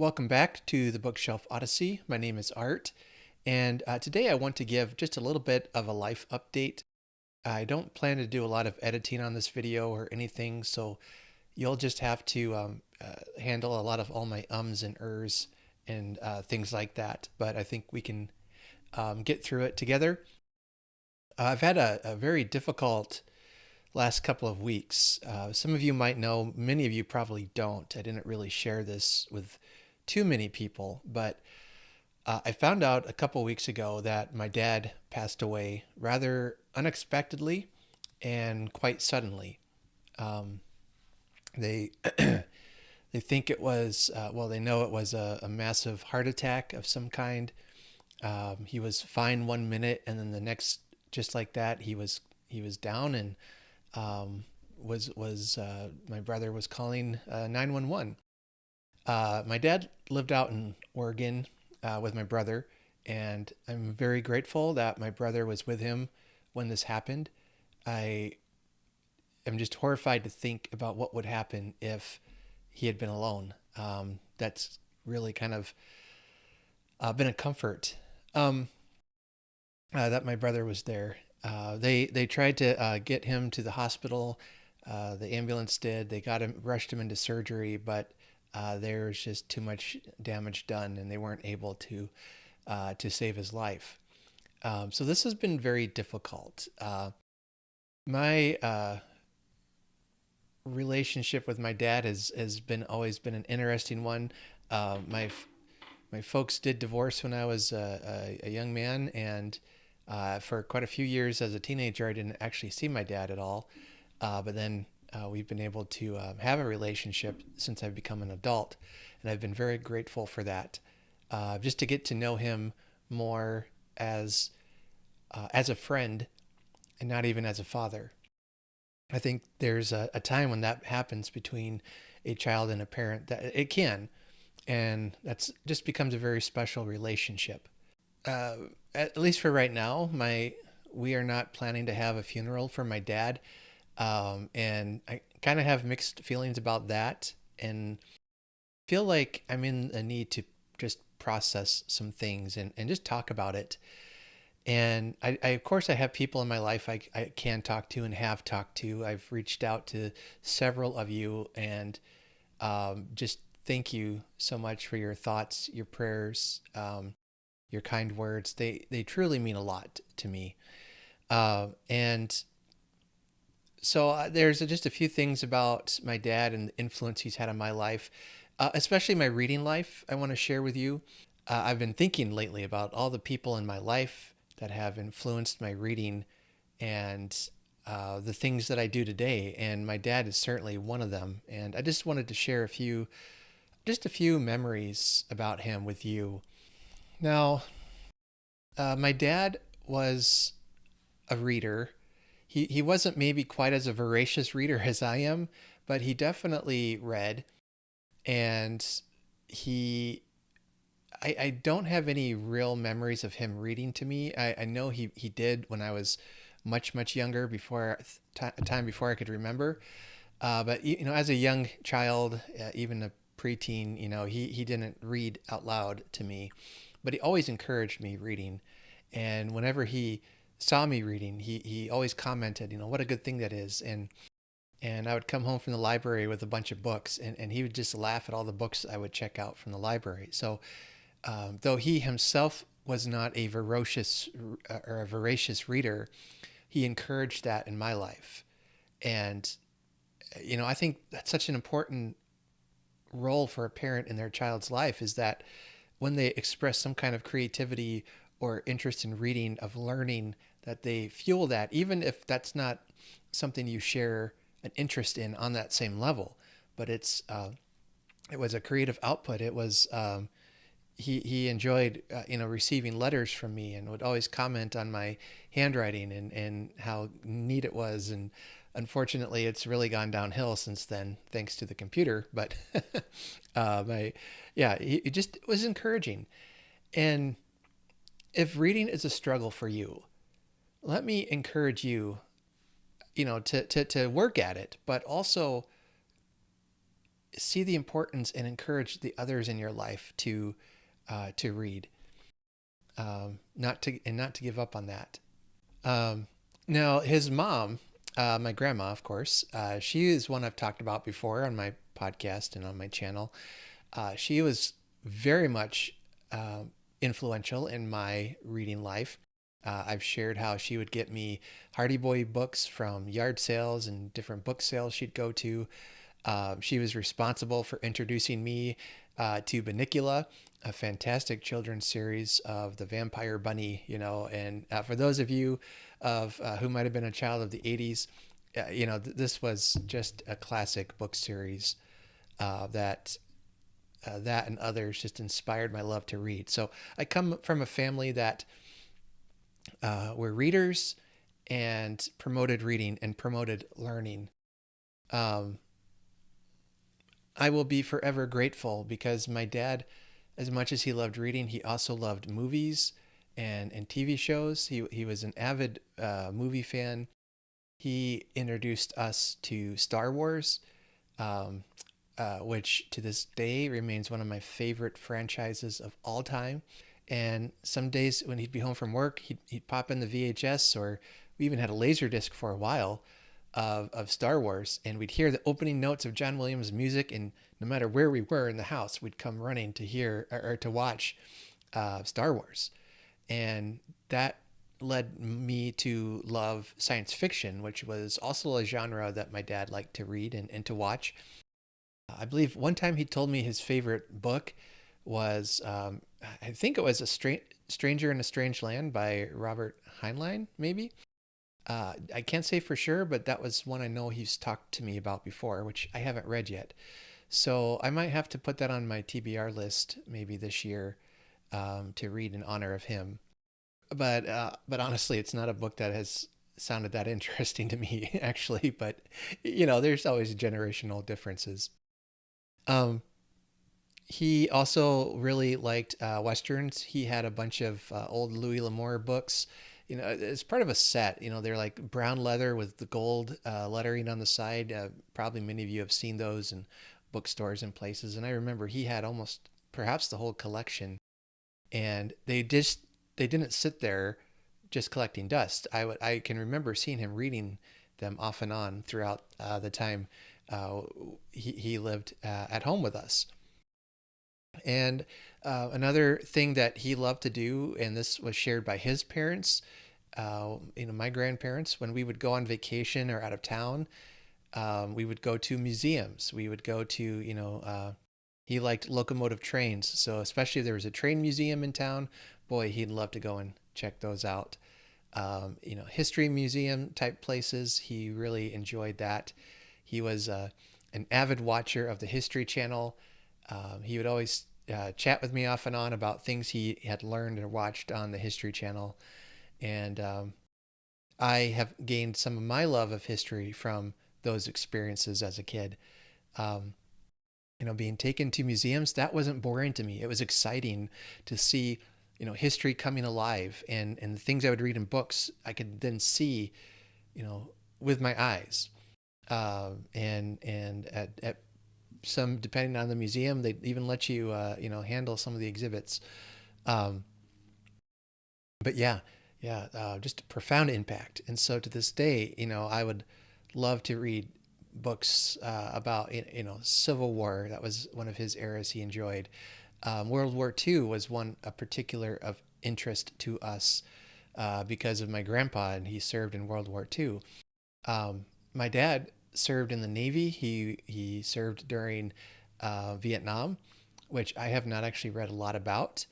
Welcome back to the Bookshelf Odyssey. My name is Art, and today I want to give just a little bit of a life update. I don't plan to do a lot of editing on this video or anything, so you'll just have to handle a lot of all my ums and ers and things like that. But I think we can get through it together. I've had a very difficult last couple of weeks. Some of you might know, many of you probably don't. I didn't really share this with too many people, but I found out a couple weeks ago that my dad passed away rather unexpectedly and quite suddenly. Um, they they think it was they know it was a massive heart attack of some kind. He was fine 1 minute, and then the next, just like that, he was down and was my brother was calling 911. My dad lived out in Oregon with my brother, and I'm very grateful that my brother was with him when this happened. I am just horrified to think about what would happen if he had been alone. That's really kind of been a comfort that my brother was there. They tried to get him to the hospital. The ambulance did. They got him, rushed him into surgery, but there was just too much damage done, and they weren't able to save his life. So this has been very difficult. My relationship with my dad has been always been an interesting one. My folks did divorce when I was a young man, and for quite a few years as a teenager, I didn't actually see my dad at all. But then we've been able to have a relationship since I've become an adult, and I've been very grateful for that. Just to get to know him more as a friend and not even as a father. I think there's a time when that happens between a child and a parent that it can, and that's just becomes a very special relationship. Uh, at least for right now, my we are not planning to have a funeral for my dad, and I kind of have mixed feelings about that, and feel like I'm in a need to just process some things and just talk about it. And I of course I have people in my life I can talk to and have talked to. I've reached out to several of you, and just thank you so much for your thoughts, your prayers, your kind words. They truly mean a lot to me. And so there's just a few things about my dad and the influence he's had on my life, especially my reading life. I want to share with you. I've been thinking lately about all the people in my life that have influenced my reading and the things that I do today. And my dad is certainly one of them. And I just wanted to share just a few memories about him with you. Now, my dad was a reader. He wasn't maybe quite as a voracious reader as I am, but he definitely read. And he, I don't have any real memories of him reading to me. I know he did when I was much, much younger, before a time before I could remember. But as a young child, even a preteen, he didn't read out loud to me, but he always encouraged me reading. And whenever he saw me reading, he always commented, what a good thing that is. And I would come home from the library with a bunch of books, and he would just laugh at all the books I would check out from the library. So though he himself was not a voracious reader, he encouraged that in my life. And I think that's such an important role for a parent in their child's life, is that when they express some kind of creativity or interest in reading, of learning, that they fuel that, even if that's not something you share an interest in on that same level. But it was a creative output. It was he enjoyed receiving letters from me, and would always comment on my handwriting and how neat it was. And unfortunately, it's really gone downhill since then, thanks to the computer. But my yeah, it just was encouraging. And if reading is a struggle for you, let me encourage you, to work at it, but also see the importance and encourage the others in your life to read, not to give up on that. Um, Now, his mom, my grandma, of course, she is one I've talked about before on my podcast and on my channel. She was very much uh, influential in my reading life. I've shared how she would get me Hardy Boy books from yard sales and different book sales she'd go to. She was responsible for introducing me to Bunnicula, a fantastic children's series of the Vampire Bunny. And for those of you of who might have been a child of the '80s, this was just a classic book series that that and others just inspired my love to read. So I come from a family that were readers and promoted reading and promoted learning. Um, I will be forever grateful because my dad, as much as he loved reading, he also loved movies and TV shows. He was an avid movie fan. He introduced us to Star Wars, um, which to this day remains one of my favorite franchises of all time. And some days when he'd be home from work, he'd pop in the VHS, or we even had a laser disc for a while of Star Wars, and we'd hear the opening notes of John Williams' music, and no matter where we were in the house, we'd come running to hear or to watch Star Wars. And that led me to love science fiction, which was also a genre that my dad liked to read and to watch. I believe one time he told me his favorite book was, I think it was Stranger in a Strange Land by Robert Heinlein, maybe. I can't say for sure, but that was one I know he's talked to me about before, which I haven't read yet. So I might have to put that on my TBR list maybe this year to read in honor of him. But honestly, it's not a book that has sounded that interesting to me actually. But there's always generational differences. Um, he also really liked westerns. He had a bunch of old Louis L'Amour books. It's part of a set. They're like brown leather with the gold lettering on the side. Probably many of you have seen those in bookstores and places. And I remember he had almost perhaps the whole collection. And they didn't sit there just collecting dust. I can remember seeing him reading them off and on throughout the time uh, he lived at home with us. And another thing that he loved to do, and this was shared by his parents, my grandparents, when we would go on vacation or out of town, we would go to museums. We would go to, he liked locomotive trains. So especially if there was a train museum in town, boy, he'd love to go and check those out. History museum type places, he really enjoyed that. He was an avid watcher of the History Channel. He would always chat with me off and on about things he had learned and watched on the History Channel. And I have gained some of my love of history from those experiences as a kid. Um, Being taken to museums, that wasn't boring to me. It was exciting to see, history coming alive, and the things I would read in books, I could then see, you know, with my eyes. And at some, depending on the museum, they even let you, handle some of the exhibits. Um, but yeah, yeah, just a profound impact. And so to this day, I would love to read books about Civil War. That was one of his eras he enjoyed. World War II was one a particular of interest to us because of my grandpa, and he served in World War II. My dad served in the Navy. He served during Vietnam, which I have not actually read a lot about.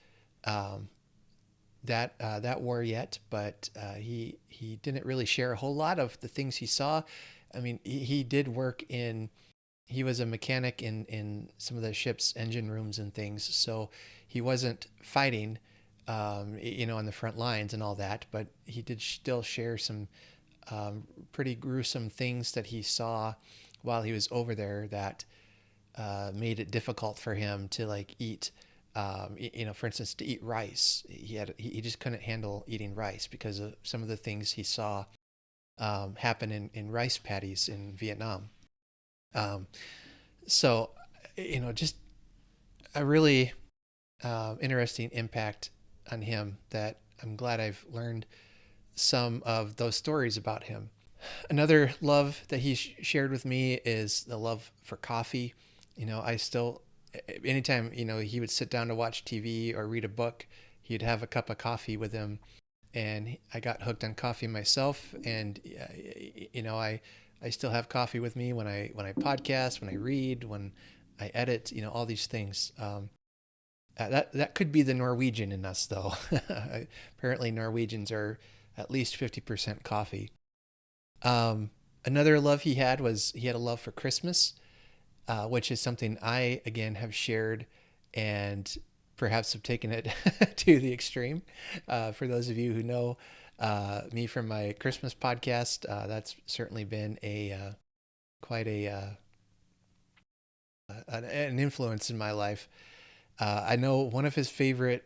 Um, that war yet, but he didn't really share a whole lot of the things he saw. I mean, he did work in. He was a mechanic in some of the ship's engine rooms and things, so he wasn't fighting, on the front lines and all that. But he did still share some pretty gruesome things that he saw while he was over there that made it difficult for him to like eat. For instance, to eat rice, he just couldn't handle eating rice because of some of the things he saw happen in rice paddies in Vietnam. Um, so just a really interesting impact on him that I'm glad I've learned some of those stories about him. Another love that he shared with me is the love for coffee. I still, anytime, he would sit down to watch TV or read a book, he'd have a cup of coffee with him. And I got hooked on coffee myself. And, I still have coffee with me when I podcast, when I read, when I edit, all these things. That could be the Norwegian in us, though. Apparently, Norwegians are at least 50% coffee. Another love he had was he had a love for Christmas, which is something I, again, have shared and perhaps have taken it to the extreme. For those of you who know me from my Christmas podcast, that's certainly been quite an influence in my life. I know one of his favorite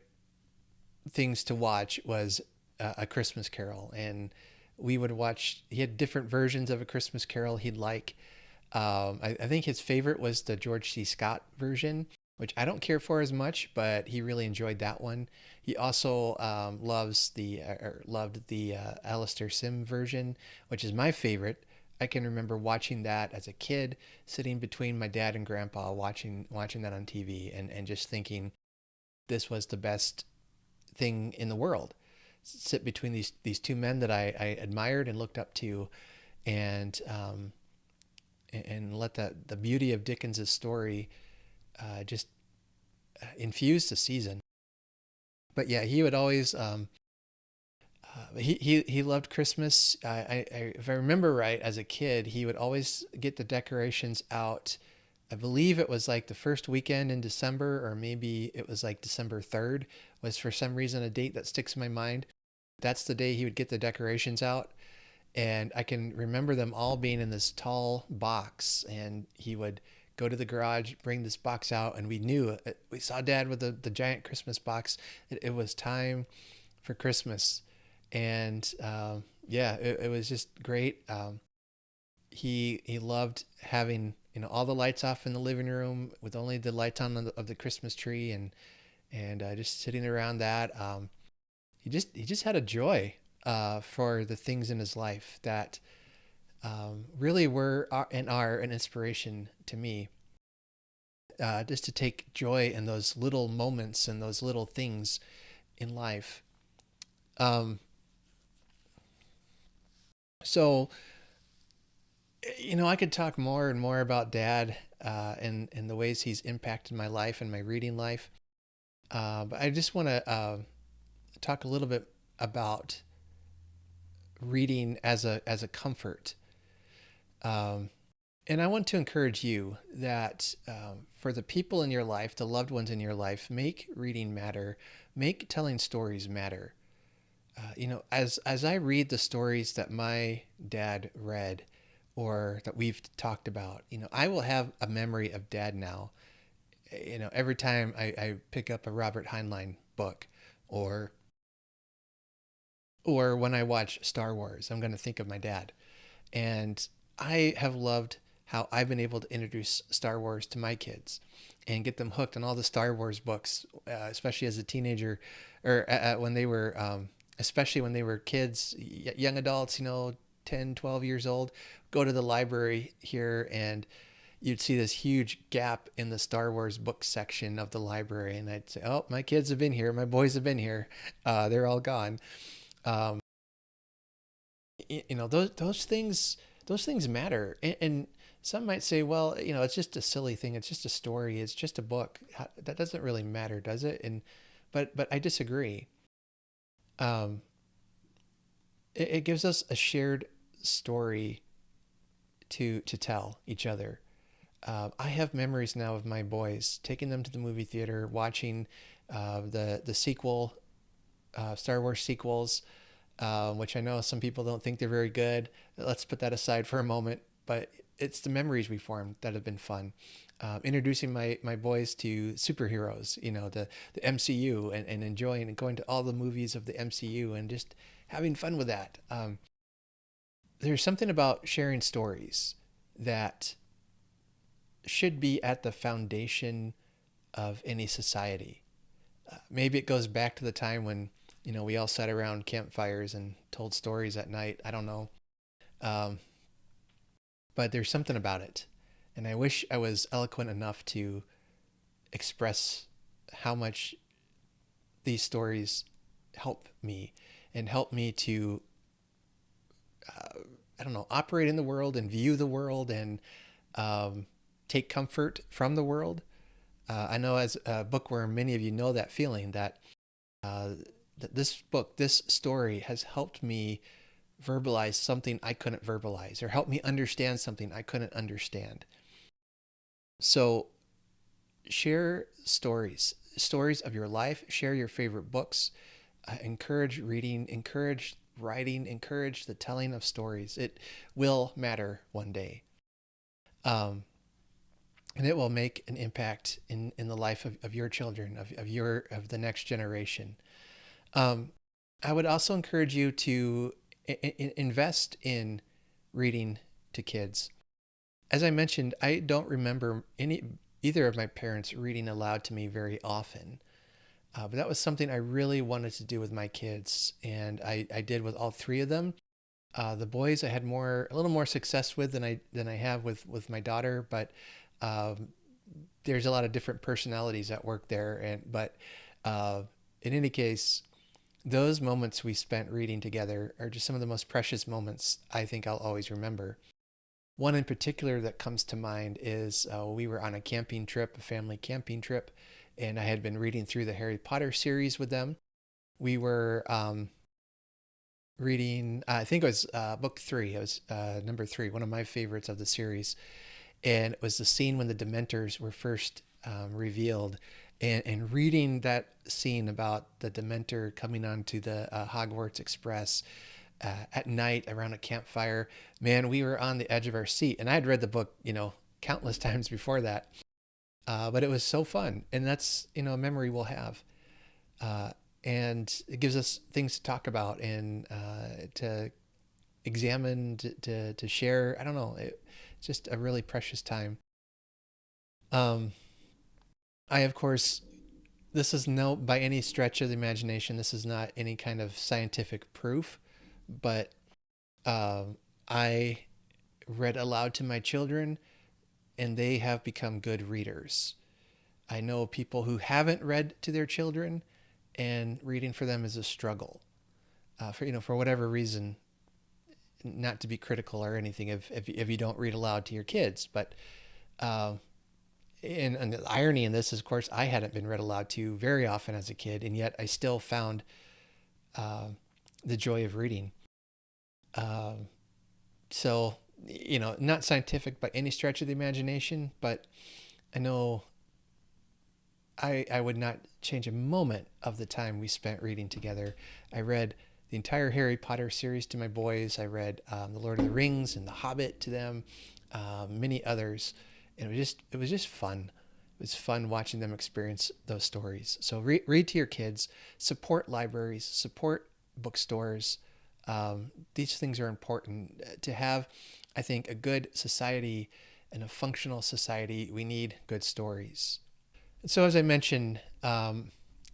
things to watch was A Christmas Carol, and we would watch. He had different versions of A Christmas Carol he'd like. I think his favorite was the George C. Scott version, which I don't care for as much, but he really enjoyed that one. He also loved the Alistair Sim version, which is my favorite. I can remember watching that as a kid, sitting between my dad and grandpa, watching that on TV, and just thinking this was the best thing in the world. Sit between these two men that I admired and looked up to, and let the beauty of Dickens's story just infuse the season. But yeah, he would always he loved Christmas. If I remember right, as a kid, he would always get the decorations out. I believe it was like the first weekend in December, or maybe it was like December 3rd, was for some reason a date that sticks in my mind. That's the day he would get the decorations out. And I can remember them all being in this tall box, and he would go to the garage, bring this box out, and we saw Dad with the giant Christmas box. It was time for Christmas. And yeah, it was just great. He loved having all the lights off in the living room with only the lights on of the Christmas tree, and just sitting around that. He just had a joy for the things in his life that really were and are an inspiration to me. Just to take joy in those little moments and those little things in life. Um, so I could talk more and more about Dad and the ways he's impacted my life and my reading life. But I just want to talk a little bit about reading as a comfort. And I want to encourage you that for the people in your life, the loved ones in your life, make reading matter, make telling stories matter. As I read the stories that my dad read or that we've talked about, I will have a memory of Dad now. Every time I pick up a Robert Heinlein book, or when I watch Star Wars, I'm going to think of my dad. And I have loved how I've been able to introduce Star Wars to my kids and get them hooked on all the Star Wars books, especially as a teenager, or when they were, especially when they were kids, young adults, 10, 12 years old, go to the library here, and you'd see this huge gap in the Star Wars book section of the library. And I'd say, oh, my kids have been here. My boys have been here. They're all gone. Um, those things matter. And some might say, well, it's just a silly thing. It's just a story. It's just a book. That doesn't really matter, does it? But I disagree. Um, it gives us a shared story to tell each other. I have memories now of my boys taking them to the movie theater, watching the sequel, Star Wars sequels, which I know some people don't think they're very good. Let's put that aside for a moment. But it's the memories we formed that have been fun. Introducing my boys to superheroes, the MCU, and enjoying and going to all the movies of the MCU and just having fun with that. There's something about sharing stories that should be at the foundation of any society. Maybe it goes back to the time when, we all sat around campfires and told stories at night. I don't know. Um, but there's something about it. And I wish I was eloquent enough to express how much these stories help me and help me to, I don't know, operate in the world and view the world and um, take comfort from the world. I know as a bookworm, many of you know that feeling uh, that this book, this story has helped me verbalize something I couldn't verbalize or help me understand something I couldn't understand. So share stories of your life, share your favorite books, encourage reading, encourage writing, encourage the telling of stories. It will matter one day. Um, and it will make an impact in the life of your children, of the next generation. Um, I would also encourage you to invest in reading to kids. As I mentioned, I don't remember either of my parents reading aloud to me very often. But that was something I really wanted to do with my kids, and I did with all three of them. The boys I had a little more success with than I have with my daughter, but um, there's a lot of different personalities at work there. But in any case, those moments we spent reading together are just some of the most precious moments I think I'll always remember. One in particular that comes to mind is we were on a camping trip, a family camping trip, and I had been reading through the Harry Potter series with them. We were reading, I think it was book three. It was number three, one of my favorites of the series. And it was the scene when the Dementors were first revealed. And reading that scene about the Dementor coming onto the Hogwarts Express at night around a campfire, man, we were on the edge of our seat. And I had read the book, countless times before that. But it was so fun. And that's, a memory we'll have. Uh, and it gives us things to talk about and to examine, to share. I don't know. It's just a really precious time. Um, I, of course, this is no, by any stretch of the imagination, this is not any kind of scientific proof, but I read aloud to my children and they have become good readers. I know people who haven't read to their children and reading for them is a struggle. For whatever reason, not to be critical or anything if you don't read aloud to your kids, but uh, and the irony in this is, of course, I hadn't been read aloud to very often as a kid, and yet I still found uh, the joy of reading. Um, so, not scientific by any stretch of the imagination, but I know I would not change a moment of the time we spent reading together. I read the entire Harry Potter series to my boys. I read The Lord of the Rings and The Hobbit to them, many others. And it was just fun. It was fun watching them experience those stories. So read to your kids, support libraries, support bookstores. These things are important to have. I think a good society and a functional society, we need good stories. So as I mentioned, I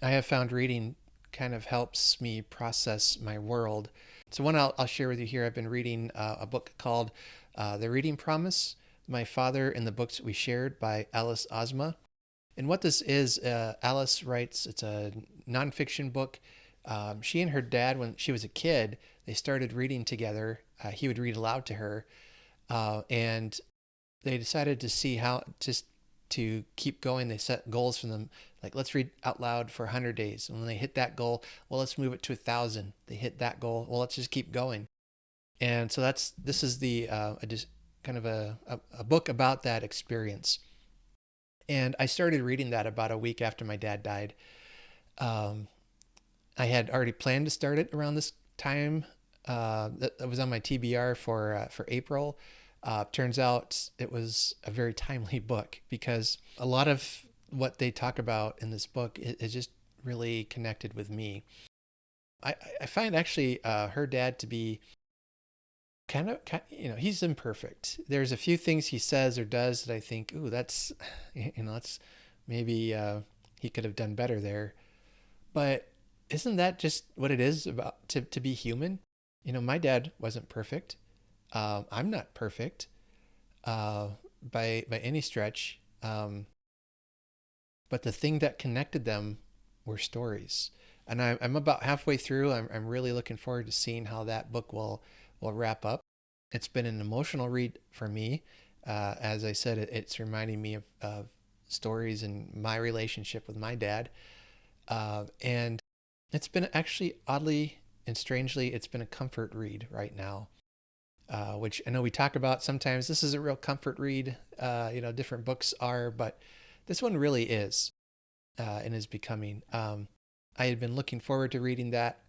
have found reading kind of helps me process my world. So one I'll share with you here. I've been reading a book called The Reading Promise, My Father and the Books We Shared by Alice Ozma. And what this is, Alice writes, it's a nonfiction book. She and her dad, when she was a kid, they started reading together. He would read aloud to her. And they decided to see how to keep going. They set goals for them, like let's read out loud for 100 days. And when they hit that goal, well, let's move it to 1,000. They hit that goal, well, let's just keep going. And so this is the just kind of a book about that experience. And I started reading that about a week after my dad died. Um, I had already planned to start it around this time. That was on my TBR for April. Turns out it was a very timely book because a lot of what they talk about in this book is just really connected with me. I find actually her dad to be he's imperfect. There's a few things he says or does that I think, ooh, that's maybe he could have done better there. But isn't that just what it is about to be human? My dad wasn't perfect. I'm not perfect uh, by any stretch. But the thing that connected them were stories. And I'm about halfway through. I'm really looking forward to seeing how that book will wrap up. It's been an emotional read for me. As I said, it's reminding me of stories and my relationship with my dad. And it's been actually oddly and strangely, it's been a comfort read right now, which I know we talk about sometimes. This is a real comfort read. Different books are, but this one really is and is becoming. I had been looking forward to reading that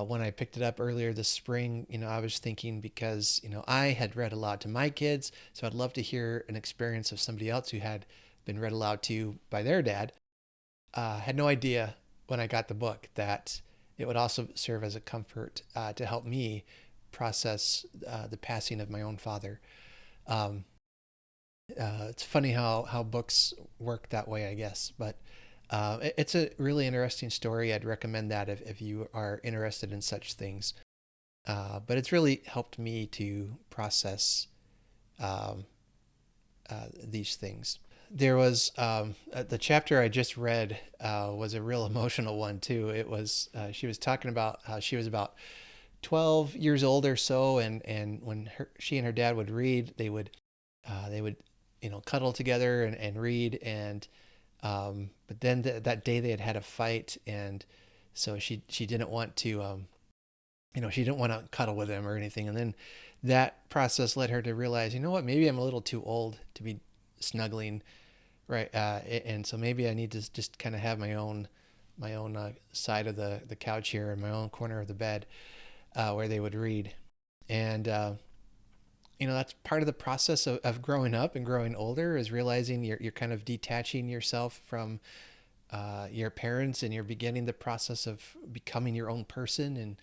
when I picked it up earlier this spring. I was thinking because, I had read aloud to my kids, so I'd love to hear an experience of somebody else who had been read aloud to by their dad. Had no idea when I got the book that it would also serve as a comfort to help me process the passing of my own father. Um, it's funny how books work that way, I guess. But it's a really interesting story. I'd recommend that if you are interested in such things. But it's really helped me to process um, these things. There was the chapter I just read was a real emotional one too. It was she was talking about how she was about 12 years old or so, and when she and her dad would read, they would cuddle together and read, and but then that day they had a fight, and so she didn't want to she didn't want to cuddle with him or anything, and then that process led her to realize, what, maybe I'm a little too old to be snuggling, right? And so maybe I need to just kind of have my own side of the couch here and my own corner of the bed where they would read. And that's part of the process of growing up and growing older, is realizing you're kind of detaching yourself from your parents, and you're beginning the process of becoming your own person, and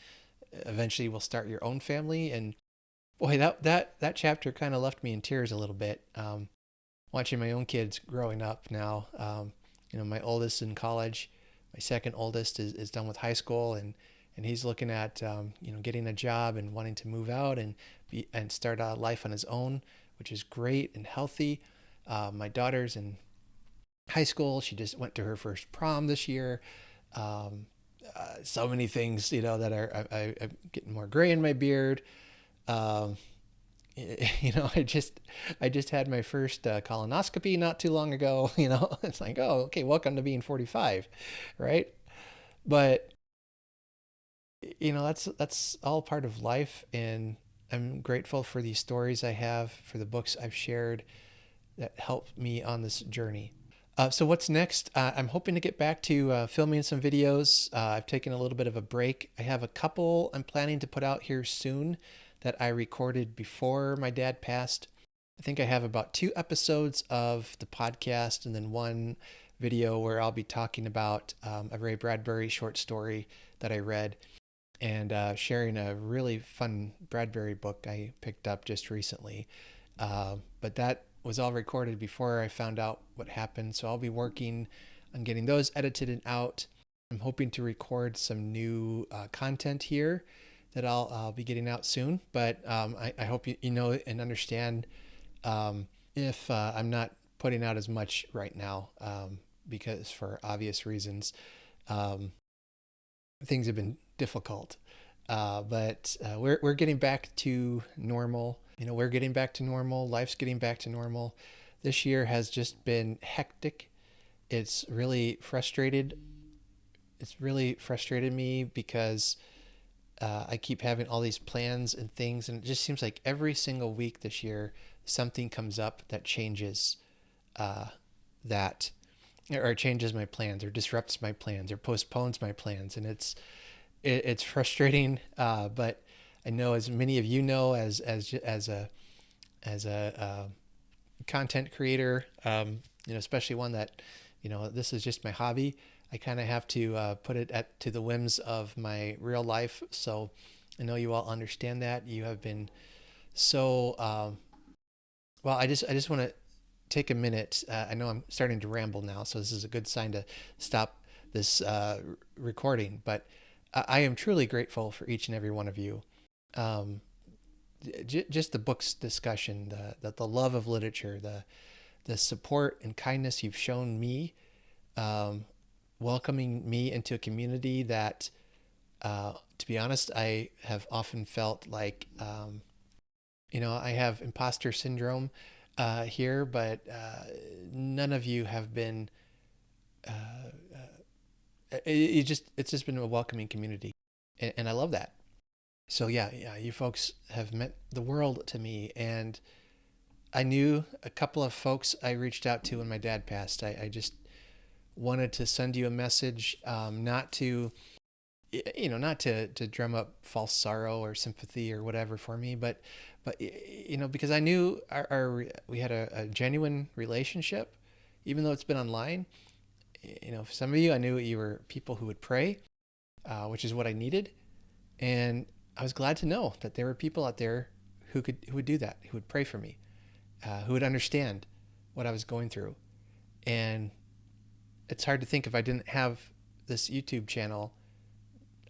eventually will start your own family. And boy, that chapter kind of left me in tears a little bit. Watching my own kids growing up now. My oldest in college, my second oldest is done with high school, and he's looking at getting a job and wanting to move out and start a life on his own, which is great and healthy. My daughter's in high school. She just went to her first prom this year. So many things, that are I'm getting more gray in my beard. Um, I just had my first colonoscopy not too long ago. It's like, oh, okay, welcome to being 45, right? But that's all part of life, and I'm grateful for these stories I have, for the books I've shared that help me on this journey. So what's next? I'm hoping to get back to filming some videos. I've taken a little bit of a break. I have a couple I'm planning to put out here soon that I recorded before my dad passed. I think I have about 2 episodes of the podcast, and then 1 video where I'll be talking about a Ray Bradbury short story that I read, and sharing a really fun Bradbury book I picked up just recently. But that was all recorded before I found out what happened. So I'll be working on getting those edited and out. I'm hoping to record some new content here that I'll be getting out soon. But I hope you know and understand if I'm not putting out as much right now, because for obvious reasons. Things have been difficult. But we're getting back to normal. We're getting back to normal. Life's getting back to normal. This year has just been hectic. It's really frustrated. It's really frustrated me because I keep having all these plans and things, and it just seems like every single week this year something comes up that changes that, or changes my plans, or disrupts my plans, or postpones my plans, and it's frustrating. But I know, as many of you know, as a content creator, especially one that, this is just my hobby. I kind of have to put it to the whims of my real life. So I know you all understand that. You have been so well. I just want to take a minute. I know I'm starting to ramble now, so this is a good sign to stop this recording. But I am truly grateful for each and every one of you. Um, just the books discussion, the love of literature, the support and kindness you've shown me, um, welcoming me into a community that, to be honest, I have often felt like, I have imposter syndrome here, but none of you have been. Uh, it's just been a welcoming community, and I love that. So yeah, you folks have meant the world to me, and I knew a couple of folks I reached out to when my dad passed. I just wanted to send you a message, not to, not to drum up false sorrow or sympathy or whatever for me, but because I knew we had a genuine relationship, even though it's been online. For some of you, I knew you were people who would pray, which is what I needed, and I was glad to know that there were people out there who would do that, who would pray for me, who would understand what I was going through. And it's hard to think if I didn't have this YouTube channel,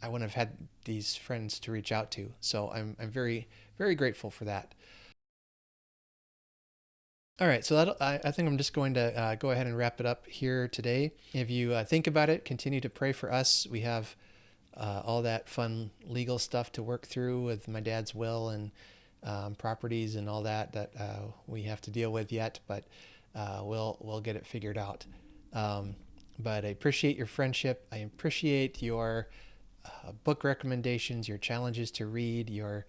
I wouldn't have had these friends to reach out to. So I'm very, very grateful for that. All right, so I think I'm just going to go ahead and wrap it up here today. If you think about it, continue to pray for us. We have all that fun legal stuff to work through with my dad's will and properties and all that we have to deal with yet, but we'll get it figured out. But I appreciate your friendship. I appreciate your book recommendations, your challenges to read, your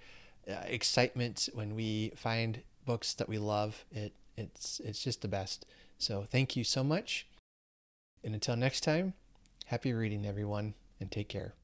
excitement when we find books that we love. It's just the best. So thank you so much. And until next time, happy reading, everyone, and take care.